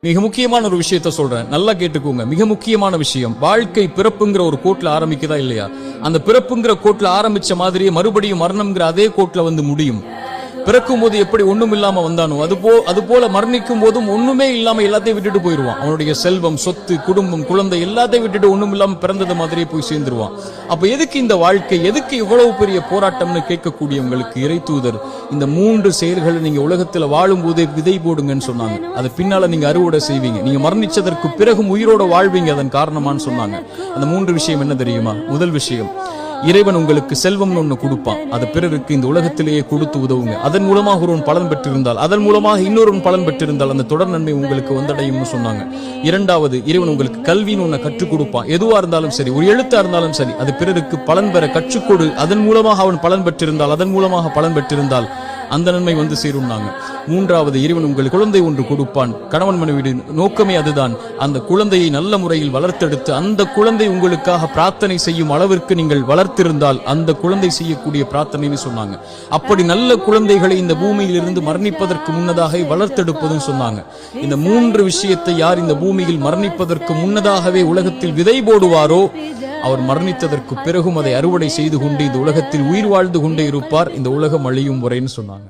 மிக முக்கியமான ஒரு விஷயத்த சொல்றேன், நல்லா கேட்டுக்கோங்க. மிக முக்கியமான விஷயம், வாழ்க்கை பிறப்புங்கிற ஒரு கோட்ல ஆரம்பிக்குதா இல்லையா? அந்த பிறப்புங்கிற கோட்ல ஆரம்பிச்ச மாதிரியே மறுபடியும் மரணம்ங்கிற அதே கோட்ல வந்து முடியும். பிறக்கும் போது எப்படி ஒண்ணும் இல்லாம வந்தானோ அது போல மரணிக்கும் போதும் ஒண்ணுமே இல்லாம எல்லாத்தையும் விட்டுட்டு போயிருவான். அவனுடைய செல்வம், சொத்து, குடும்பம், குழந்தை எல்லாத்தையும் விட்டுட்டு ஒண்ணும் இல்லாம பிறந்தது மாதிரியே போய் சேர்ந்துருவான். அப்ப எதுக்கு இந்த வாழ்க்கை, எதுக்கு இவ்வளவு பெரிய போராட்டம்னு கேட்கக்கூடியவங்களுக்கு இறை தூதர் இந்த 3 செயல்களை நீங்க உலகத்துல வாழும் போதே விதை போடுங்கன்னு சொன்னாங்க. அது பின்னால நீங்க அறுவடை செய்வீங்க, நீங்க மரணிச்சதற்கு பிறகும் உயிரோட வாழ்வீங்க அதன் காரணமான்னு சொன்னாங்க. அந்த 3 விஷயம் என்ன தெரியுமா? முதல் விஷயம், இறைவன் உங்களுக்கு செல்வம்னு ஒண்ணு கொடுப்பான். அது பிறருக்கு இந்த உலகத்திலேயே கொடுத்து உதவுங்க. அதன் மூலமாக ஒருவன் பலன் பெற்றிருந்தால், அதன் மூலமாக இன்னொருவன் பலன் பெற்றிருந்தால் அந்த தொடர் நன்மை உங்களுக்கு வந்தடையும்னு சொன்னாங்க. இரண்டாவது, இறைவன் உங்களுக்கு கல்வின்னு ஒண்ணு கற்றுக் கொடுப்பான். எதுவா இருந்தாலும் சரி, ஒரு எழுத்தா இருந்தாலும் சரி, அது பிறருக்கு பலன் பெற கற்றுக்கொடு. அதன் மூலமாக அவன் பலன் பெற்றிருந்தால், அதன் மூலமாக பலன் பெற்றிருந்தால் அந்த நன்மை வந்து சேரும்னாங்க. மூன்றாவது, இறைவன் உங்களுக்கு குழந்தை ஒன்று கொடுப்பான். கணவன் மனைவியின் நோக்கமே அதுதான். அந்த குழந்தையை நல்ல முறையில் வளர்த்தெடுத்து அந்த குழந்தை உங்களுக்காக பிரார்த்தனை செய்யும் அளவிற்கு நீங்கள் வளர்த்திருந்தால் அந்த குழந்தை செய்யக்கூடிய பிரார்த்தனைன்னு சொன்னாங்க. அப்படி நல்ல குழந்தைகளை இந்த பூமியில் இருந்து மரணிப்பதற்கு முன்னதாக வளர்த்தெடுப்பதும் சொன்னாங்க. இந்த 3 விஷயத்தை யார் இந்த பூமியில் மரணிப்பதற்கு முன்னதாகவே உலகத்தில் விதை போடுவாரோ அவர் மரணித்ததற்கு பிறகும் அதை அறுவடை செய்து கொண்டு இந்த உலகத்தில் உயிர் வாழ்ந்து கொண்டே இருப்பார். இந்த உலகம் அழியும் வரைன்னு சொன்னாங்க.